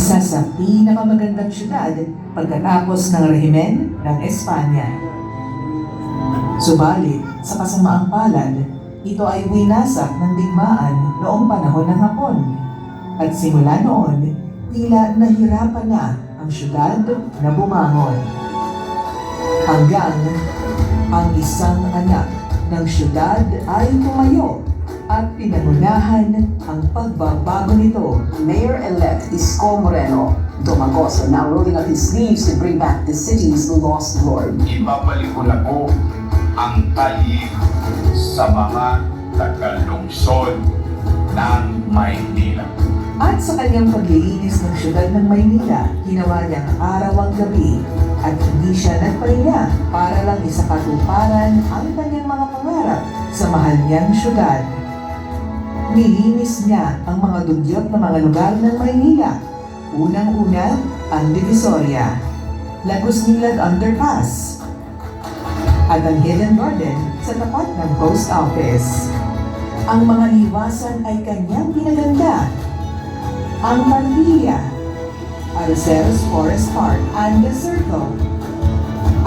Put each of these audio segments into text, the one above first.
isa sa pinakamagandang syudad pagkatapos ng rehimen ng Espanya. Subalit, sa kasamaang palad, ito ay winasak ng digmaan noong panahon ng Hapon. At simula noon, tila nahirapan na ang syudad na bumangon. Hanggang ang isang anak ng syudad ay tumayo at pinangunahan ang pagbabago nito. Mayor-elect Isko Moreno Domagoso now rolling up his sleeves to bring back the city's lost glory. Ibabalik ko na po ang tayi sa mga tagalungsod ng Maynila. At sa kanyang paglilinis ng syudad ng Maynila, ginawa niyang araw ang gabi at hindi siya nagpahinga para lang isakatuparan ang kanyang mga pangarap sa mahal niyang syudad. Nilinis niya ang mga dugyot na mga lugar ng Maynila. Unang-una, ang Divisoria, Lagos Nilad Underpass, at ang Hidden Garden sa tapat ng Post Office. Ang mga liwasan ay kanyang pinaganda. Ang Pandilla, Arceros Forest Park and the Circle,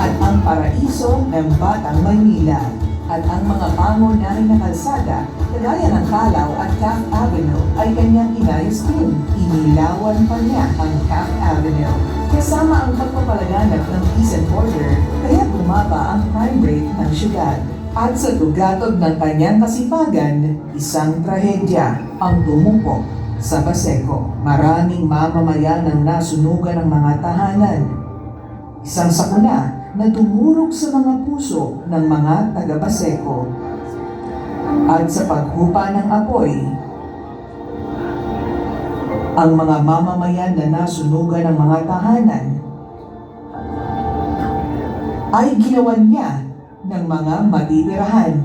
at ang paraiso ng Batang Maynila, at ang mga pangunahing na kalsada kagaya ng Calaw at Taft Avenue ay kanyang inayos din. Inilawan pa niya ang Taft Avenue kasama ang pagpapalaganap ng peace and order, kaya bumaba ang crime rate ng syudad. At sa tugatog ng kanyang kasipagan, isang trahedya ang tumupok sa Baseco. Maraming mamamayan ang nasunugan ng mga tahanan. Isang sakuna na tumurog sa mga puso ng mga taga-Baseco. At sa paghupa ng apoy, ang mga mamamayan na nasunugan ng mga tahanan ay ginawan niya ng mga matitirahan.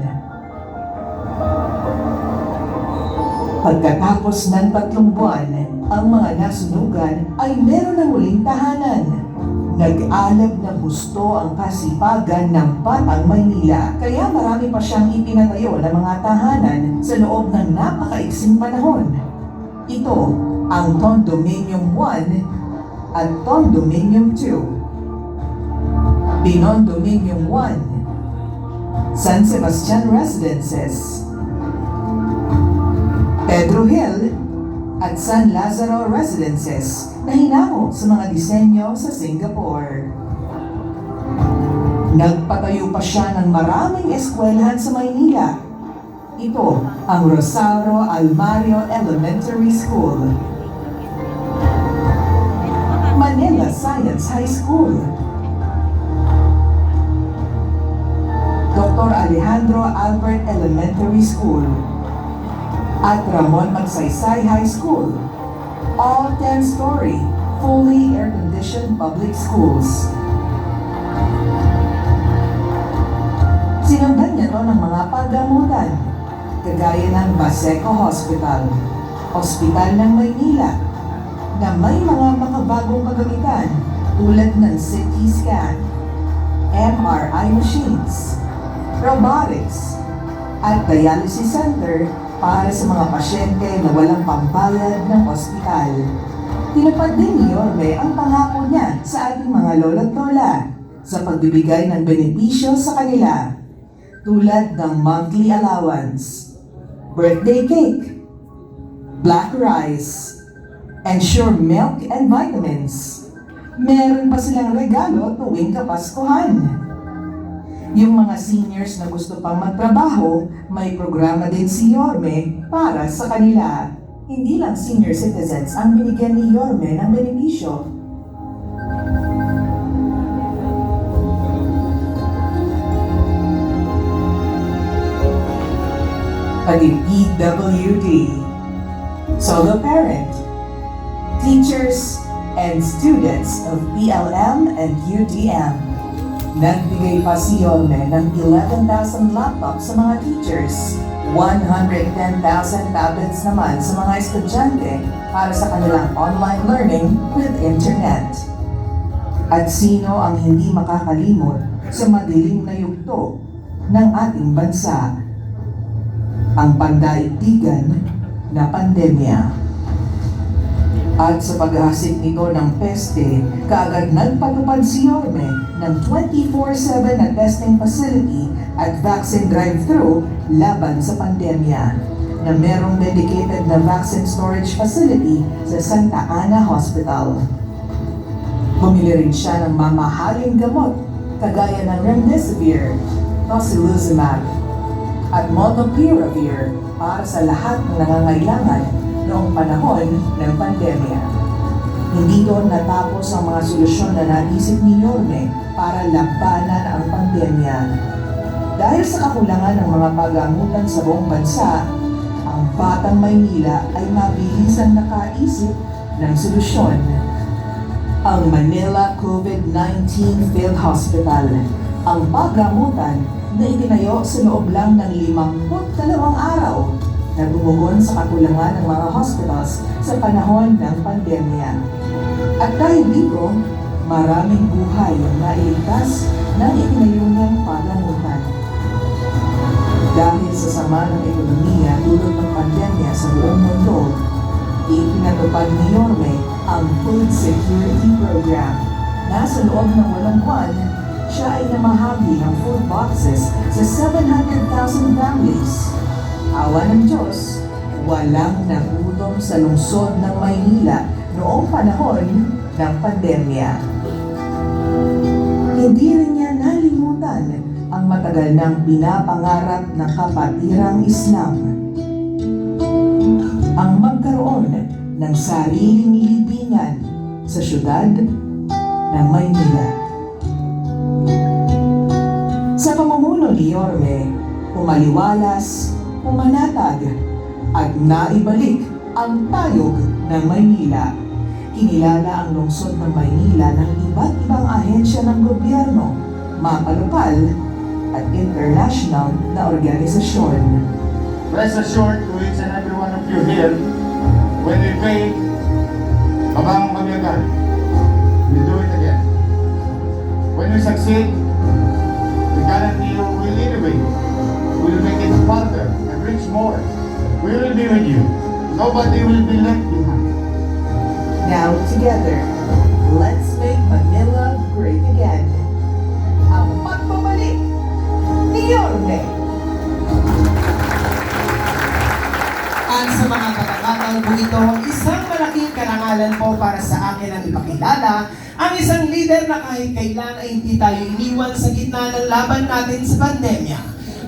Pagkatapos ng 3 buwan, ang mga nasunugan ay meron ng muling tahanan. Nag-alab ng husto ang kasipagan ng Batang Maynila, kaya marami pa siyang ipinatayo na mga tahanan sa loob ng napakaiksing panahon. Ito ang Condominium 1 at Condominium 2. Pinondominium 1, San Sebastian Residences, Pedro Hill at San Lazaro Residences na hinango sa mga disenyo sa Singapore. Nagpatayo pa siya ng maraming eskwelahan sa Maynila. Ito ang Rosario Almario Elementary School, Manila Science High School, Dr. Alejandro Albert Elementary School, at Ramon Magsaysay High School, all 10-story, fully air-conditioned public schools. Sinundan niya to ng mga paggamutan, kagaya ng Baseco Hospital, Ospital ng Maynila, na may mga makabagong kagamitan tulad ng CT scan, MRI machines, robotics, at dialysis center para sa mga pasyente na walang pambayad ng ospital. Tinupad din ni Yorme ang pangako niya sa ating mga lolo't lola sa pagbibigay ng benepisyo sa kanila, tulad ng monthly allowance, birthday cake, black rice, and sure milk and vitamins. Meron pa silang regalo tuwing Kapaskuhan. Yung mga seniors na gusto pang magtrabaho, may programa din si Yorme para sa kanila. Hindi lang senior citizens ang binigyan ni Yorme ng benepisyo. Pati PWD, solo parent, teachers, and students of PLM and UDM. Nagbigay pa si Yorme ng 11,000 laptops sa mga teachers, 110,000 tablets naman sa mga estudyante para sa kanilang online learning with internet. At sino ang hindi makakalimot sa madilim na yugto ng ating bansa? Ang pandaigdigan na pandemya. At sa paghasik nito ng peste, kaagad nagpatupad si Yorme ng 24/7 na testing facility at vaccine drive-thru laban sa pandemya, na merong dedicated na vaccine storage facility sa Santa Ana Hospital. Bumili rin siya ng mamahaling gamot kagaya ng Remdesivir, Tocilizumab, at Molnupiravir para sa lahat ng nangangailangan noong panahon ng pandemya. Hindi doon natapos ang mga solusyon na naisip ni Yorme para labanan ang pandemya. Dahil sa kakulangan ng mga pagamutan sa buong bansa, ang Batang Maynila ay mabilisang nakaisip ng solusyon. Ang Manila COVID-19 Field Hospital, ang paggamutan na itinayo sa loob lang ng 52 araw na bumugon sa kakulangan ng mga hospitals sa panahon ng pandemya. At dahil dito, maraming buhay ang nailigtas ng itinayo niyang pagamutan. Dahil sa sama ng ekonomiya dulot ng pandemya sa buong mundo, ipinatupad ni Yorme ang Food Security Program na sa loob ng 8 buwan, siya ay namahagi ng food boxes sa 700,000 families. Awa ng Diyos, walang nagutom sa lungsod ng Maynila noong panahon ng pandemya. Hindi rin niya nalimutan ang matagal nang pinapangarap ng kabatirang Islam, ang magkaroon ng sariling libingan sa syudad ng Maynila. Sa pamumuno ni Yorme, umaliwalas, umanatag, at naibalik ang tayog ng Maynila. Kinilala ang lungsod ng Maynila ng iba't ibang ahensya ng gobyerno, mapalupal at international na organisasyon. Rest assured to each and every one of you here, when we fail, babang magyagan. We do it again. When we succeed, we guarantee you we'll innovate. We'll make it farther and reach more. We will be with you. Nobody will be left behind. Now together, let's make Manila great again. Ang pagbabalik ni Yorme. At sa mga katakataon po ito, isang malaking karangalan po para sa akin ang ipakilala ang isang leader na kahit kailan ay hindi tayo iniwan sa gitna ng laban natin sa pandemya.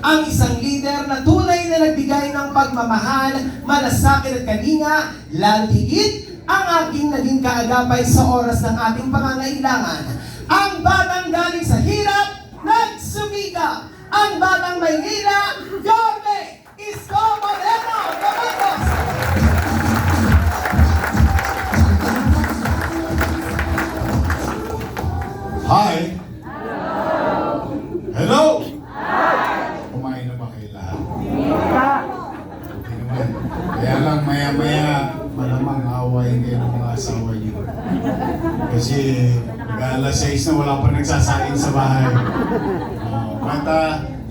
Ang isang leader na tunay na nagbigay ng pagmamahal, malasakit at kalinga, lalo higit ang ating naging kaagapay sa oras ng ating pangangailangan. Ang batang galing sa hirap, nagsumika. Ang batang Maynila, Yorme Isko Moreno Domingos. Hi! Hello! Kumain na ba kayo lahat? Hindi naman. Kaya lang maya-maya malamang awayin kayo ng mga asawa niyo. Kasi mag-alas 6 na wala pa nagsasain sa bahay.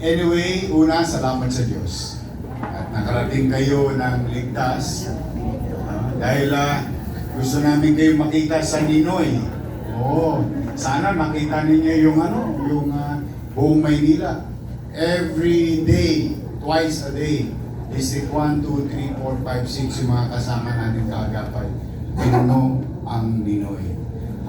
Anyway, una, salamat sa Diyos. At nakarating kayo ng ligtas. Dahil gusto namin kayo makita sa Ninoy. Oo, sana makita ninyo yung buong Maynila. Every day, twice a day. District 1, 2, 3, 4, 5, 6, yung mga kasama natin kaagapay. Pinuno ang Ninoy.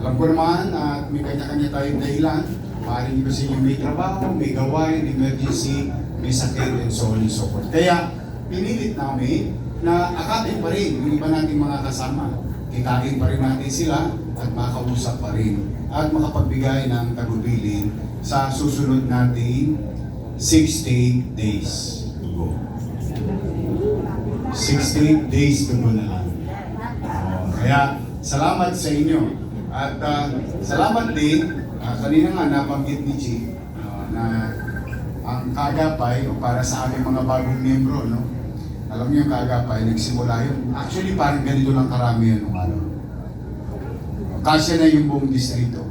Alam ko naman at may kanya-kanya tayong dahilan. Maaaring kasi yung may trabaho, may gawain, emergency, may sakit, and so on and so forth. Kaya, pinilit namin na akapin pa rin yung iba nating mga kasama. Kitain pa rin natin sila at makausap pa rin at makapagbigay ng tagubilin sa susunod nating 68 days to go. 68 days to go na lang. Kaya, salamat sa inyo. At salamat din, kanina nga nabanggit ni Chief na ang kaagapay o para sa aming mga bagong miyembro, no? Alam niyo yung kaagapay, nagsimula yun. Actually, parang ganito lang karami yun nung ano. Kasya na yung buong distrito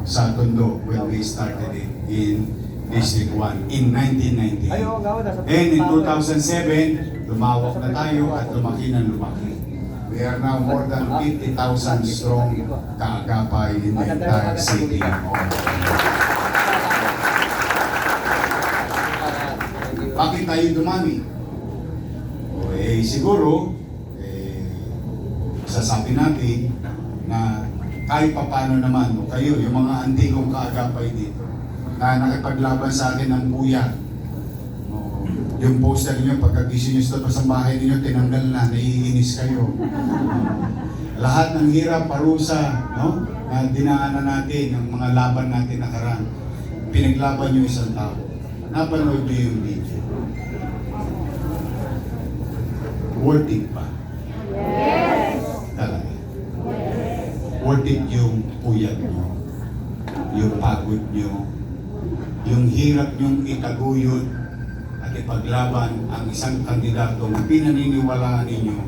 sa Tondo when we started it in District 1 in 1998. And in 2007, lumawak na tayo at lumaki na lumaki. We are now more than 50,000 strong kaagapay in the entire city. Bakit tayo dumami? Siguro, sasabi natin na kahit papano naman, kayo, yung mga antigong kaagapay dito, na nakipaglaban sa akin ng buya. Yung poster niyo, pagkagising niyo sa tapos ng bahay niyo, tinanggal na, naiinis kayo. Lahat ng hirap, parusa, no? Na dinaanan natin, ang mga laban natin nakaraan. Pinaglaban niyo isang tao. Napanood niyo yung video. Worth it pa? Yes! Talaga. Worth it yung puyat niyo, yung pagod niyo, yung hirap niyong itaguyod at ipaglaban ang isang kandidato na pinaniniwalaan ninyo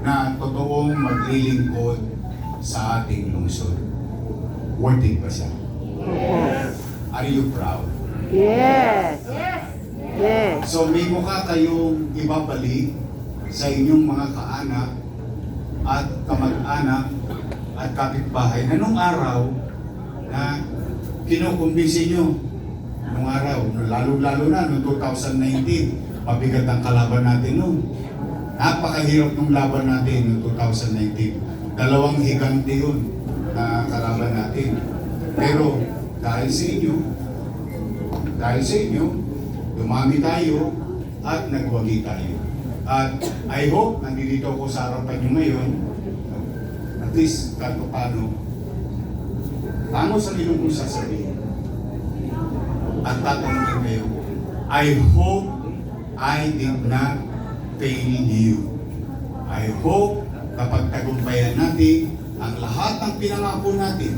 na totoong maglilingkod sa ating lungsod. Worth it ba siya? Yes. Are you proud? Yes. Yes. So may mukha kayong ibabalik sa inyong mga kaanak at kamag-anak at kapitbahay na nung araw na kinukumbinsi nyo nung araw, lalo-lalo na noong 2019, mabigat ang kalaban natin noon. Napakahirap ng laban natin noong 2019. 2 higante yun na kalaban natin. Pero dahil sa inyo, dumami tayo at nagwagi tayo. At I hope, nandito ako sa harapan nyo ngayon, at least kahit paano, tango sa ilong kong sasabihin. At tatanungin kayo, I hope I did not fail you. I hope kapag tagumpayan natin ang lahat ng pinangako natin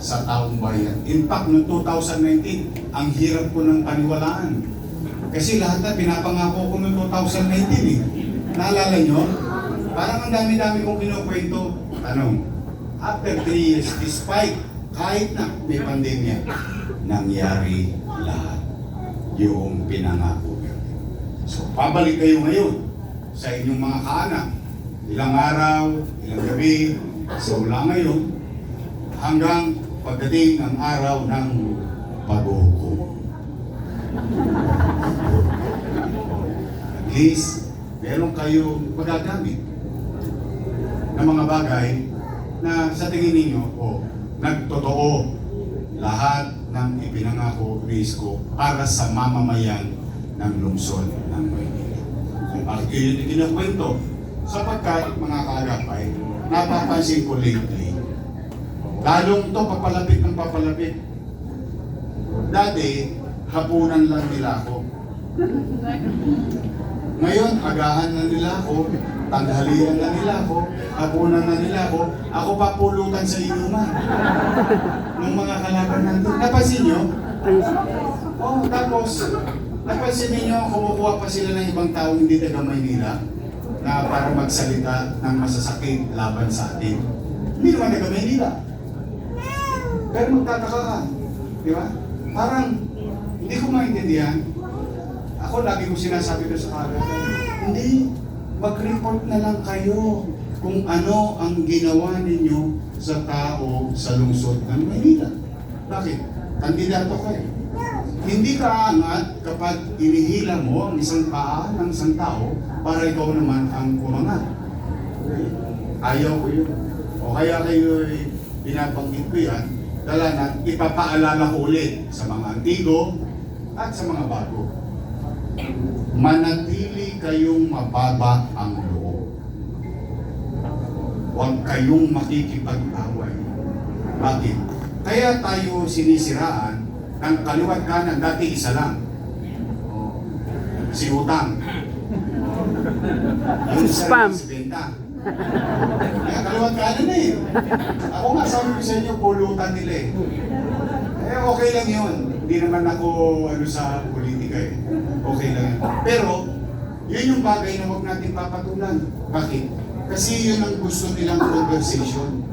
sa taong bayan. In fact, noong 2019, ang hirap ko ng paniwalaan. Kasi lahat na pinapangako ko noong 2019 Naalala nyo? Parang ang dami-dami kong kinukwento. Tanong, after 3 years, despite kahit na may pandemya, nangyari lahat yung pinangako. So, pabalik kayo ngayon sa inyong mga kaanak. Ilang araw, ilang gabi, simula ngayon, hanggang pagdating ng araw ng paghuhukom. At least, meron kayong magagamit ng mga bagay na sa tingin ninyo, nagtotoo lahat ng ipinangako ni Isko para sa mamamayan ng lungsod ng Maynila. Bakit yun yung kinakwento? Sapagkat, mga kaagapay, napapansin ko lately, lalong to papalapit ng papalapit. Dati, hapunan lang nila ako. Ngayon, agahan na nila ako, tanghalian na nila ako, hapunan na nila ako, ako papulutan sa inuman ng mga kalaban natin. Napansin nyo? Tapos, napansin ninyo, kumukuha pa sila ng ibang tao hindi taga Maynila na para magsalita ng masasakit laban sa atin. Hindi naman taga Maynila. Pero magtataka ka, di ba? Parang, hindi ko maintindihan. Ako, lagi ko sinasabi ko sa kagatan, hindi, mag-report na lang kayo kung ano ang ginawa ninyo sa tao sa lungsod ng Maynila. Bakit? Kandidato ka eh. Hindi ka aangat kapag inihila mo ang isang paa ng isang tao para ikaw naman ang umangat. Ayaw ko yun. O kaya kayo binabanggit ko yan, dala na ipapaalala ko ulit sa mga antigo at sa mga bago. Manatili kayong mababa ang loob. Huwag kayong makikipag-away. Bakit? Kaya tayo sinisiraan ng kaliwat kanan, dati isa lang. Si Utang. Yung Spam. Si Benta. Kaya kaliwat kanan na eh. Ako nga sabi ko sa inyo, pulutan nila eh. Okay lang yun. Hindi naman ako sa politika eh. Okay lang yun. Pero, yun yung bagay na huwag natin papatulan. Bakit? Kasi yun ang gusto nilang conversation.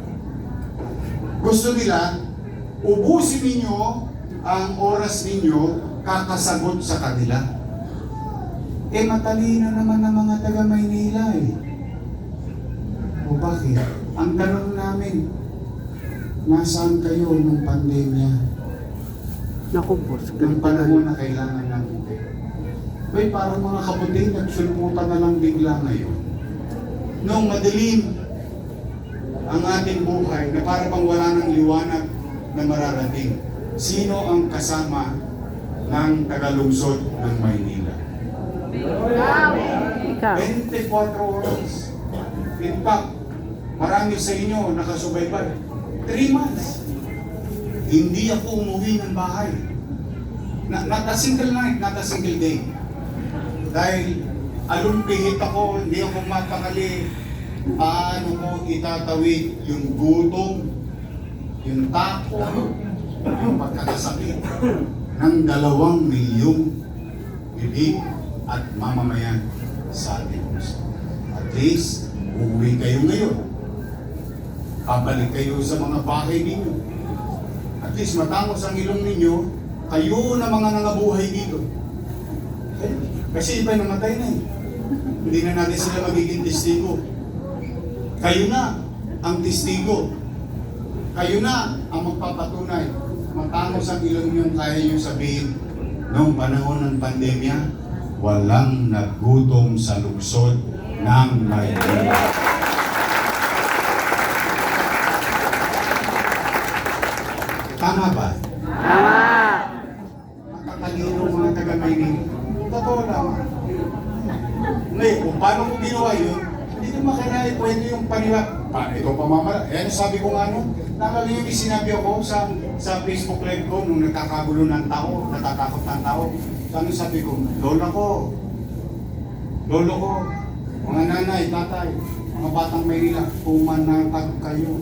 Gusto nila, ubusin ninyo ang oras ninyo kakasagot sa kanila. Matalino naman ang mga taga Maynila eh. O bakit? Ang tanong namin, nasaan kayo nung pandemya? Naku, boss. Nung panahon na kailangan natin kayo. Bay, parang mga kabuting nagsulputan na lang bigla ngayon. Nung madilim ang ating buhay na para bang wala ng liwanag na mararating. Sino ang kasama ng tagalungsod ng Maynila? Ikaw. 24 oras. In fact, marami sa inyo nakasubaybay. 3 months. Hindi ako umuwi ng bahay. Not a single night, not a single day. Dahil alumpihit ako, hindi ako mapakali paano mo itatawid yung gutom, yung takot, yung pagkakasakit ng 2 milyong bibig at mamamayan sa ating puso. At least, uuwi kayo ngayon. Pabalik kayo sa mga bahay ninyo. At least matangos ang ilong ninyo, kayo na mga nangabuhay dito. Okay? Kasi iba'y namatay na eh. Hindi na natin sila magiging testigo. Kayo na ang testigo. Kayo na ang magpapatunay. Matangos ang ilong ninyo, kaya nyo sabihin, noong panahon ng pandemya, walang nagutom sa lungsod ng Maynila. Tama ba? Tama. Makakalino mga taga-Maynila. Totoo lang. Ngayon, kung paano ko ginawa yun, hindi ko makalain pwede yung paniwag. Ito pamamala. Eh, ano sabi ko nga no? Nakaliw yung sinabi ako sa Facebook live ko nung nagkakagulo ng tao, natatakot ng tao. Ano sabi ko? Lolo ko, mga nanay, tatay, mga batang Maynila, pumanatag kayo.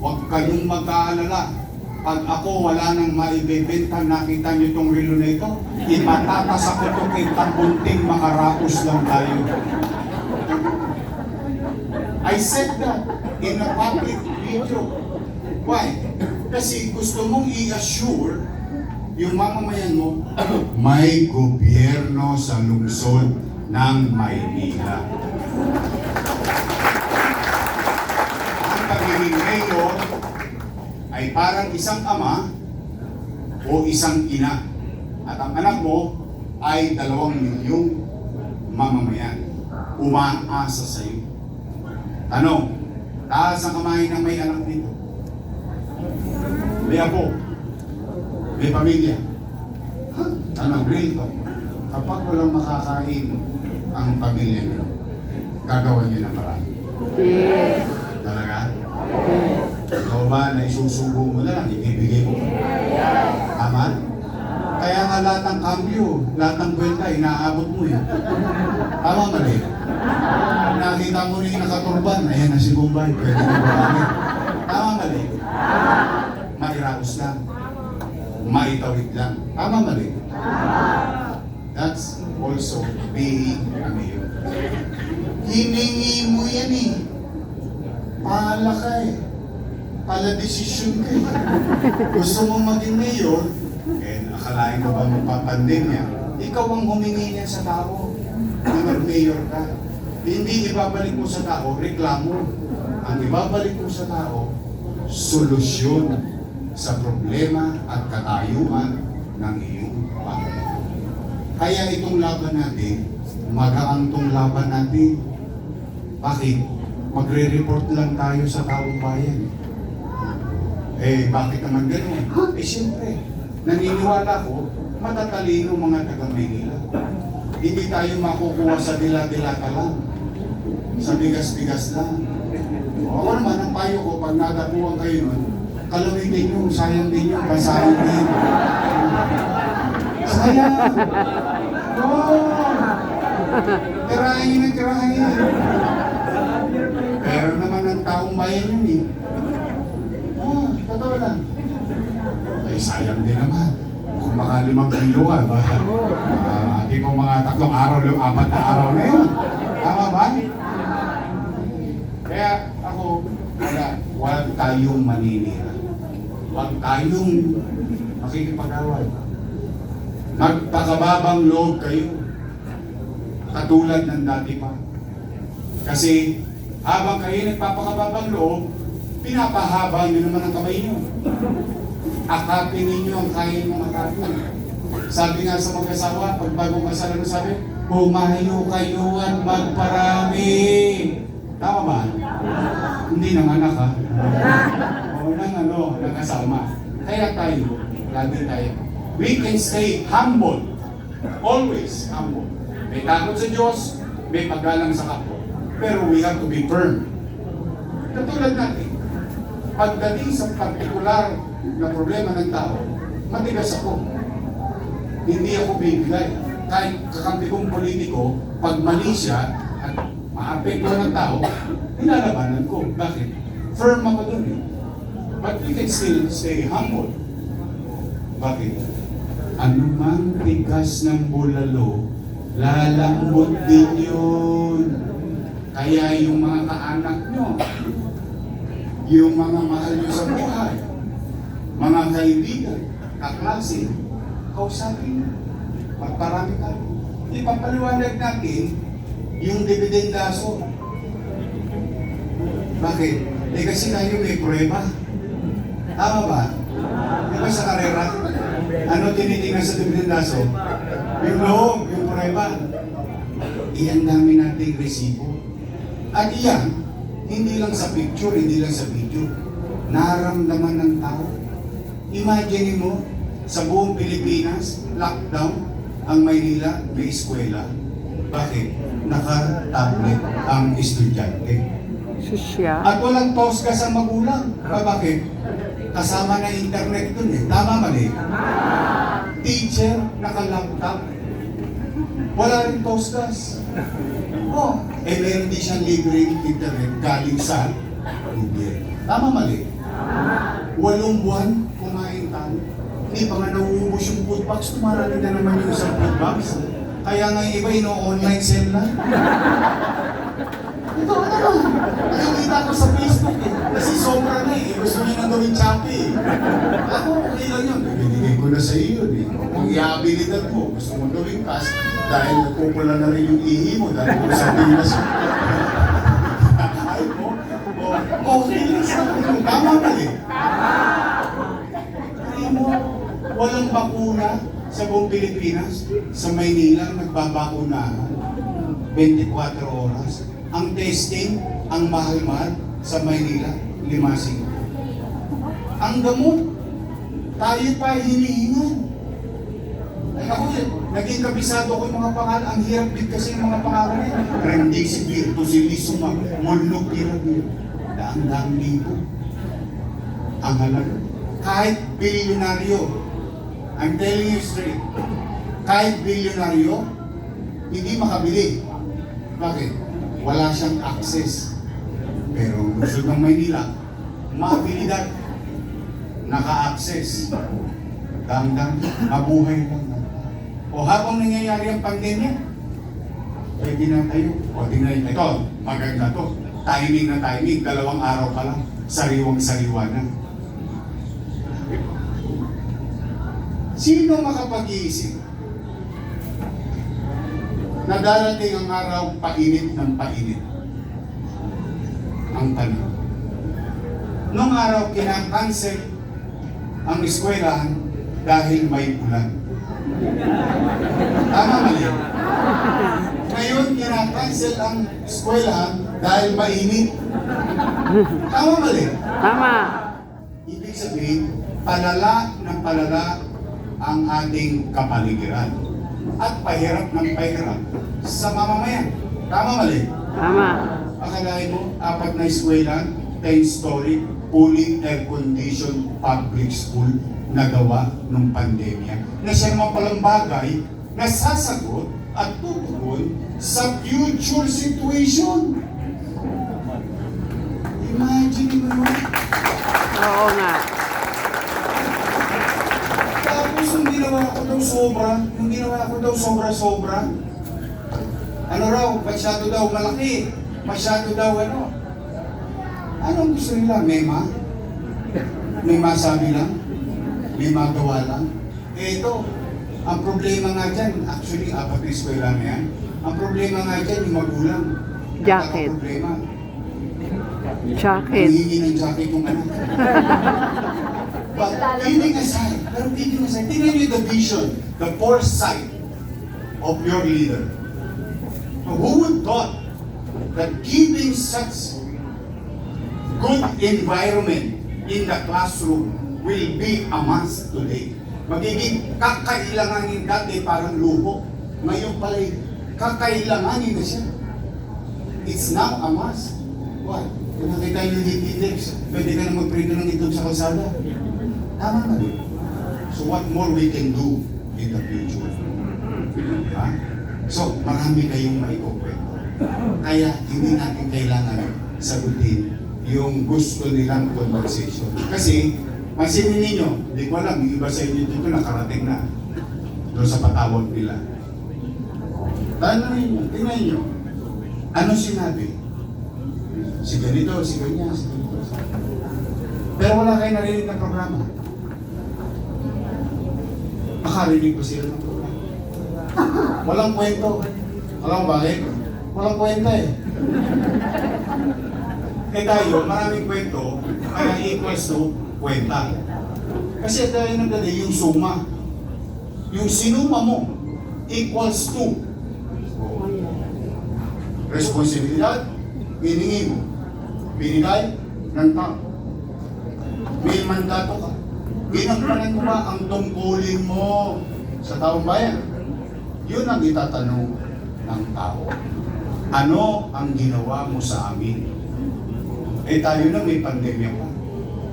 Huwag kayong mag-aalala. Pag ako wala nang maibebenta, nakita niyo itong relo na ito, ipatatas ako ito kay tabunting makaraos lang tayo. I said that in a public video. Why? Kasi gusto mong i-assure yung mamamayan mo, may gobyerno sa lungsod ng Maynila. Ang pagiging mayor ay parang isang ama o isang ina. At ang anak mo ay 2 milyong mamamayan. Umaasa sa iyo. Tanong, taas ang kamay ng may anak dito. May apo. May pamilya. Tanong, real to. Kapag walang makakain ang pamilya niyo, gagawa niyo ng marami. Yes. Talaga? Ikaw ba na isusubo mo na lang, ibibigay mo? Tama? Kaya nga lahat ng kambyo, lahat ng kwenta, inaabot mo yan. Tama mali? Nakita mo rin yung nakaturban, ayan na si Bombay, pwede mo ba? Tama mali? Mairaos lang. Maitawid lang. Tama mali? That's also being a mayor. Hiningi mo yan eh. Pahala ka eh. Pala desisyon ka eh. Gusto mong maging mayor, eh akalain mo ba magpapandemya? Ikaw ang humingi niya sa tao na mag-mayor ka. Hindi ibabalik mo sa tao, reklamo. Ang ibabalik mo sa tao, solusyon sa problema at katayuan ng iyong pamilya. Kaya itong laban natin, magaang tong laban natin. Bakit? Magre-report lang tayo sa taong bayan. Eh, bakit naman gano'n? Eh, siyempre, naniniwala ko, matatalino mga taga-Maynila. Hindi tayo makukuha sa dila-dilata lang. Sa bigas-bigas lang. O ako naman, ang payo ko, pag nadapuan kayo nun, kalamitin nyo, sayang din yun, kasayang din. Sayang! Oo! Tirahin na tirahin. Pero naman ang taong bayan yun eh. Oo, totoo lang. Ay, sayang din naman. Kung baka 5 kilo ka, ba? Hindi mo mga 3 araw, 4 na araw na yun. Tama ba? Kaya ako, huwag tayong maninira. Huwag tayong makikipag-away. Magpakababang loob kayo. Katulad ng dati pa. Kasi Habang kayo nagpapakababang loob, pinapahaba nyo naman ang kamay nyo. Akapin ninyo ang kaya nyo akapin. Sabi nga sa mag-asawa, pag bagong kasal, ano sabi? Humayo kayo at magparami. Tama ba? Hindi nang anak ha? O nang kasama. Kaya tayo, lagi tayo. We can stay humble. Always humble. May takot sa Diyos, may paggalang sa kapwa. Pero we have to be firm. Katulad natin, pagdating sa partikular na problema ng tao, matigas ako. Hindi ako bibigay. Kahit kakampi kong politiko, pag mali siya at maapekto ng tao, nilalabanan ko. Bakit? Firm ako dun eh. But we can still stay humble. Bakit? Ano mang tigas ng bulalo, lalambot din yun. Kaya yung mga kaanak nyo, yung mga mahal nyo sa buhay, mga kaibigan, kaklase, kausapin nyo, magparami kayo. Ipapaliwanag natin yung dividendaso. Bakit? Eh kasi tayo may prueba. Tama ba? Di ba sa karera? Ano tinitingnan sa dividendaso? Yung loob, yung prueba. Iyan dami nating resibo. At iyan, hindi lang sa picture, hindi lang sa video. Naramdaman ng tao. Imagine mo, sa buong Pilipinas, lockdown, ang Maynila may eskwela. Bakit? Naka-tablet ang estudyante. Susya. At walang tosgas ang magulang. Bakit? Kasama na internet dun eh. Tama mali? Teacher, naka-laptop. Wala rin tosgas. Oh, eh meron din siyang libreng internet galing sa gobyerno. Tama mali? 8 buwan kumain tayo. Hindi pa nga nauubos yung food box, tumarating na naman yung isang food box. Kaya nga yung iba, ino-online sale na. Ito, ano? Nakikita ko sa Facebook eh. Kasi sobra na eh. Gusto niya na gawin Shopee eh. Ako, okay lang yun. Binigay ko na sa iyo eh. Kung i-abilidad mo, gusto mo gawin cash, dahil nagpupula na rin yung ihi mo, dahil mo sa Pinas. Ay mo, okay lang sa akin. Tama ba eh? Ay mo, walang bakuna sa buong Pilipinas. Sa Maynila, nagbabakunahan. 24 oras. Ang testing, ang mahal-mahal sa Maynila, 5. Ang gamot, tayo pa hinihingan. Ay ako yun, naging kabisado ko yung mga pangalan. Ang hirap din kasi yung mga pangalan na yun. Remdesivir, Tocilizumab, Molnupiravir. Daang-daang libo. Ang halaga. Kahit bilyonaryo, I'm telling you straight, kahit bilyonaryo, hindi makabili. Bakit? Wala siyang access. Pero gusto ng Maynila, mabilidad, naka-access. Dang-dang, mabuhay lang. O habang nangyayari ang pandemya, pwede na tayo. O tingnan, ito, maganda to. Timing na timing, 2 araw pa lang, sariwang-sariwa na. Sino makapag-iisip na darating ang araw painit ng painit ang panahon? Noong araw kinakancel ang eskwelahan dahil may ulan. Tama mali? Ngayon kinakancel ang eskwelahan dahil mainit. Tama mali? Tama. Ibig sabihin, palala ng palala ang ating kapaligiran at pahirap ng pahirap sa mamamayan. Tama mali? Tama. Akalain mo, 4 na eskwelahan, 10-story, fully air-conditioned public school na gawa ng pandemya. Na siya naman palang bagay na sasagot at tutugon sa future situation. Imagine mo yun. Oo nga. Tapos yung ginawa ko daw sobra. Ano raw, masyado daw malaki. Masyado daw ano. Anong gusto nila? Mema? May masabi lang? May magawa lang? Eh ito, ang problema nga dyan, actually, 4 na eskwela na yan. Ang problema nga dyan, yung magulang. Jacket. Ang problema. Jacket. Nangingi ng jacket yung anak. But kidding aside, tingnan niyo the vision, the foresight of your leader. Who would thought that giving such good environment in the classroom will be a must today? Magiging kakailanganin dati parang luho. Ngayon pala kakailanganin na siya. It's now a must. Why? Kung nakita yung heat pwede ka na magprito ng itlog sa kalsada. Tama na rin. So what more we can do in the future? Ha? So, marami kayong maikukwento. Kaya hindi natin kailangan sagutin yung gusto nilang conversation. Kasi, pansinin ninyo, hindi ko alam, yung iba sa inyo dito nakarating na doon sa patawag nila. Tanong ninyo, tingnan nyo, ano sinabi? Si ganito, si ganyan, si ganito. Pero wala kayo narinig na programa. Makarinig pa sila ng programa. Walang kwento. Alam mo bakit? Walang kwenta eh. Eh tayo, maraming kwento, kaya equals to kwenta. Kasi tayo ng dali, yung suma. Yung sinuma mo, equals to responsibilidad, hiningi mo. Binigay ng tao. May mandato ka. Ginagampanan mo ba ang tungkulin mo sa taong bayan? Yun ang itatanong ng tao. Ano ang ginawa mo sa amin? Eh tayo na may pandemya pa.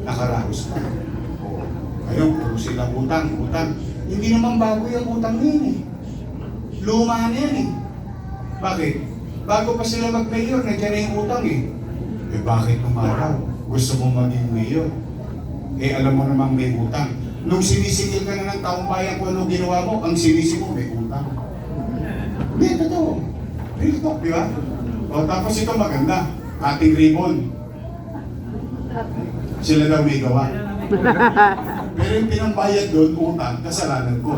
Nakaraos pa. O, ngayon, puro sila utang. Hindi naman bago yung utang niyan eh. Luma na yan eh. Bakit? Bago pa sila mag-mayor, nandiyan na yung utang eh. Eh bakit umaraw? Gusto mo maging mayor? Eh alam mo namang may utang. Nung sinisingil ka na ng taong bayan kung ano ginawa mo, ang sinisi mo may utang. Hindi, totoo. Real talk, di ba? O tapos ito maganda, ating ribbon. Sila daw may gawa. Pero yung pinambayad doon, utang, kasalanan ko.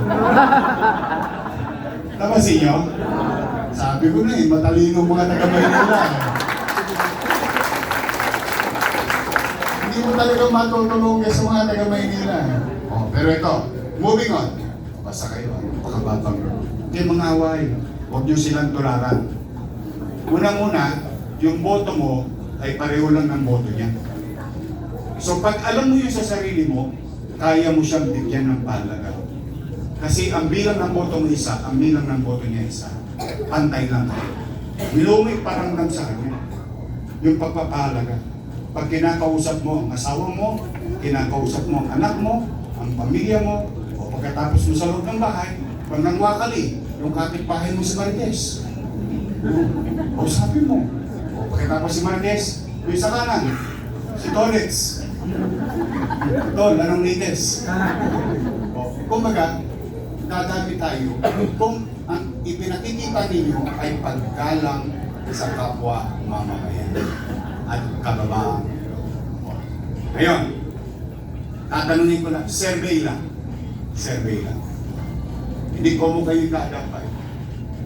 Tapasin nyo? Sabi ko na eh, matalino mga taga-Maynila. Hindi mo talaga matutulungan sa mga taga-Maynila. Oh, pero ito, moving on. Basta kayo, pakabatang. Hindi mga away, huwag nyo silang tularan. Unang-una, yung boto mo ay pareho lang ng boto niya. So pag alam mo yun sa sarili mo, kaya mo siyang bigyan ng palaga. Kasi ang bilang ng boto mo isa, ang bilang ng boto niya isa. Pantay lang kayo. May paramdam sa kanya. Yung pagpapahalaga. Pag kinakausap mo ang asawa mo, kinakausap mo ang anak mo, ang pamilya mo, o pagkatapos mo sa loob ng bahay, pag nangwakali, yung kapitbahay mo si Marquez. O sabi mo, o pagkatapos si Marquez, yung sa kanan, si Torres. Tol, anong latest? O, kumbaga, dadami tayo kung ang ipinakikita ninyo ay paggalang sa kapwa mamamayan at kababaan. Ngayon, tatanungin ko lang, survey lang. Hindi ko mo kayo dadapay.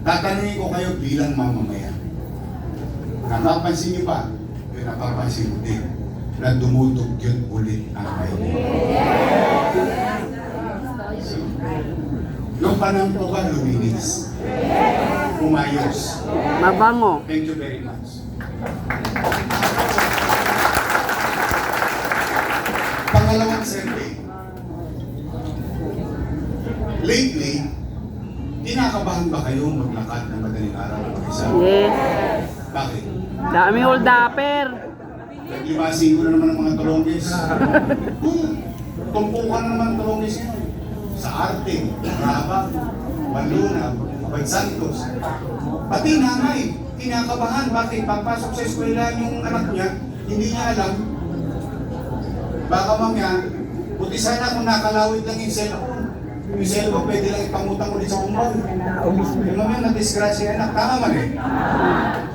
Tatanungin ko kayo bilang mamamayan. Napapansin niyo ba? Yung napapansin mo din na dumudugyot ulit ang Maynila. Nung panahon ko ba luminis? Umayos. Mabango. Thank you very much. Pangalawang survey. Lately, kinakabahan ba kayo maglakad ng madaling araw ng mag-isa? Yes. Bakit? Dami hold-upper. Naglibasin ko na naman ang mga tulongis. Tumpukan na naman ang tulongis yun. Sa Arte, Rabang, Baluna, Abad Santos. Pati nanay, kinakabahan. Bakit? Papasok sa eskwela yung anak niya, hindi niya alam. Baka mamaya, buti sana kung nakalawit lang yung cellphone. Yung cellphone pwede lang ipangutang ulit sa umbay. Yung mamaya na-disgrasya anak, tama man eh.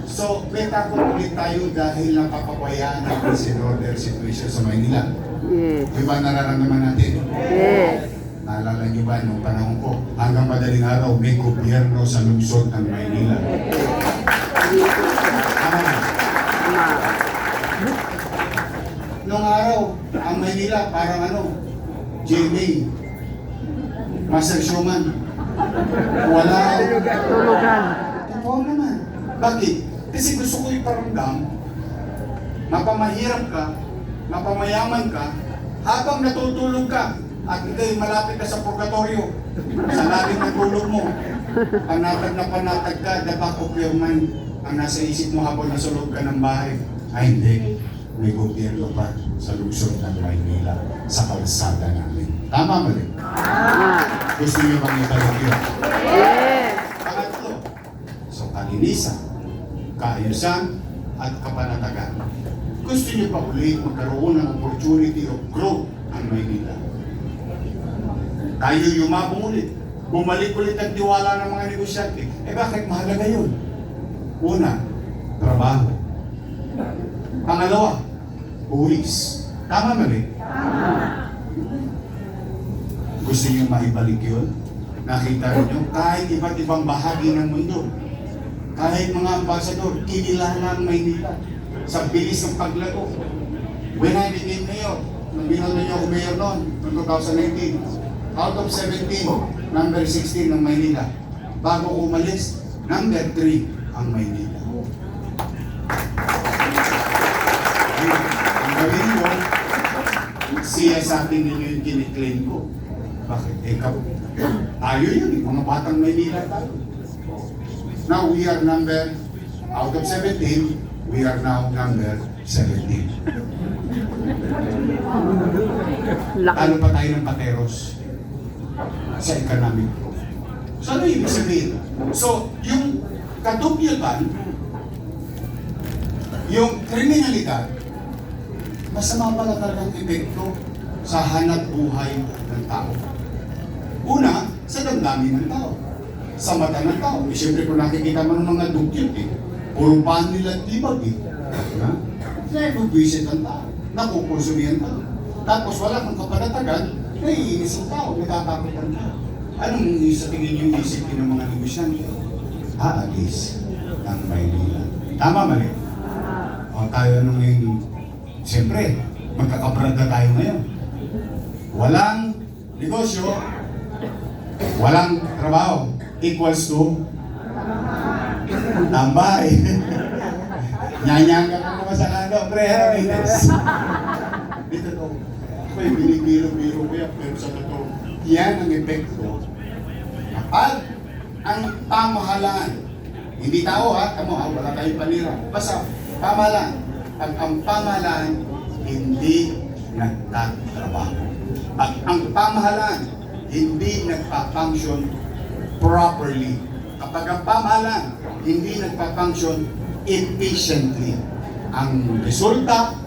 So, may takot ulit tayo dahil napapabayaan ang disorder situation sa Maynila. Yes. Di ba nararamdaman natin? Yes. Naalala niyo ba nung panahon ko, hanggang madaling araw, may gobyerno sa lungsod ng Maynila. Tama na. Ma. nung araw, ang Maynila parang ano, GMA, Master Showman. Wala. Tulugan. Totoo naman. Bakit? Kasi gusto ko iparamdam, mapamahirap ka, mapamayaman ka, habang natutulog ka, at ikay malapit ka sa purgatorio, sa lalim ng tulog mo, panatag na panatag ka, the back of your mind, ang nasa isip mo habang nasulog ka ng bahay, ay hindi, may gobyerno pa sa lungsod ng Maynila, sa kalsada namin. Tama mali? Gusto niyo bang ibalik yun? Yes. Pangatlo, so kalinisan, kaayusan, at kapanatagan. Gusto niyo pa ulit magkaroon ng opportunity of growth ang Maynila. Tayo yumabong ulit. Bumalik ulit ang tiwala ng mga negosyante. Eh bakit mahalaga yun? Una, trabaho. Pangalawa, buwis. Tama mali? Gusto niyo maibalik yun? Nakita niyo, kahit iba't ibang bahagi ng mundo, kahit mga ambasador, kinilala ang Maynila sa bilis ng paglago. When I became mayor, nung binoto niyo ako mayor noon, noong 2019, out of 17, number 16 ng Maynila. Bago umalis, number 3 ang Maynila. Ang gawin mo, siya sa atin ninyo yung kiniklaim ko. Bakit? Tayo yun, mga batang Maynila tayo. Now we are number, out of 17, we are now number 17. Talo pa tayo ng Pateros sa economic growth. So ano ibig sabihin? So, yung katupyutan, yung kriminalidad, masama pala talagang epekto sa hanap buhay ng tao. Una, sa damdamin ng tao. Sa mata ng tao. Eh, siyempre kung nakikita mo ng mga dugyot puro pan nila at libag nagbubuisit ang tao. Nakukonsumihan ang tao. Tapos wala kang kapanatagan, naiinis ang tao, natatakot ang tao. Anong sa tingin yung isipin ng mga negosyante? Aalis ng Maynila. Tama mali? O tayo nung yung, siyempre, magkakabrad na tayo ngayon. Walang negosyo, walang trabaho, equals to tambay. Nyanyang ka naman sa kano, pre, Ramirez. Dito to. Ako'y binibiro-biro ko yan, pero sa totoo, yan ang epekto. Kapag ang pamahalaan, hindi tao wala tayong panira. Basta, pamahalaan. Pag ang pamahalaan, hindi nagtatrabaho. Pag ang pamahalaan, hindi nagpa-function properly. Kapag ang pamahalaan, hindi nagpa-function efficiently, ang resulta,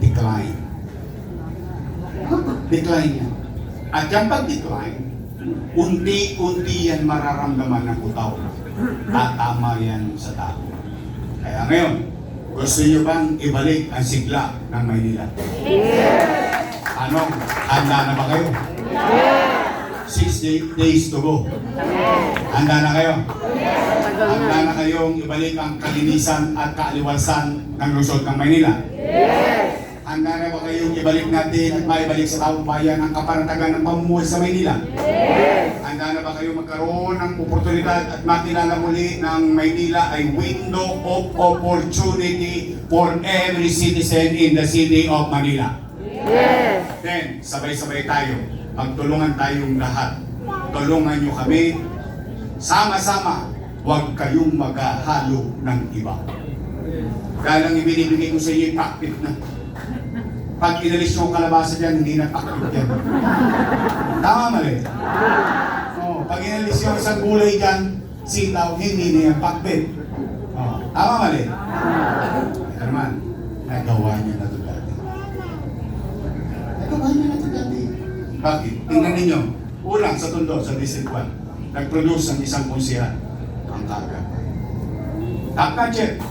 decline. Decline yan. At yung pag-decline, unti-unti yan mararamdaman ng utaw. Tatama yan sa tao. Kaya ngayon, gusto nyo bang ibalik ang sigla ng Maynila? Yes! Ano? Handa na ba kayo? Yes! 6 days to go. Handa na kayo? Yes! Handa na kayong ibalik ang kalinisan at kaaliwasan ng lungsod ng Maynila? Yes! Handa na ba kayong ibalik natin at maibalik sa taong bayan ang kapanatagan ng pamumuhay sa Maynila? Yes! Handa na ba kayong magkaroon ng oportunidad at makilala muli ng Maynila ay window of opportunity for every citizen in the city of Manila? Yes! Then, sabay-sabay tayo. Magtulungan tayong lahat. Tulungan nyo kami. Sama-sama. Huwag kayong maghahalo ng iba. Dahil ang ibinibigay ko sa inyo yung cockpit na. Pag inalis nyo ang kalabasa dyan, hindi na cockpit yan. Tama mali? Oh, pag inalis nyo isang gulay dyan, sitaw, hindi na yan cockpit. Oh, tama mali? Ito naman, nagawa niya na ito dati. Nagawa niya na ito dati. Bakit? Tingnan ninyo. Unang sa Tondo, sa District 1, nag-produce ng isang konsihan. Ang kaga. Top budget.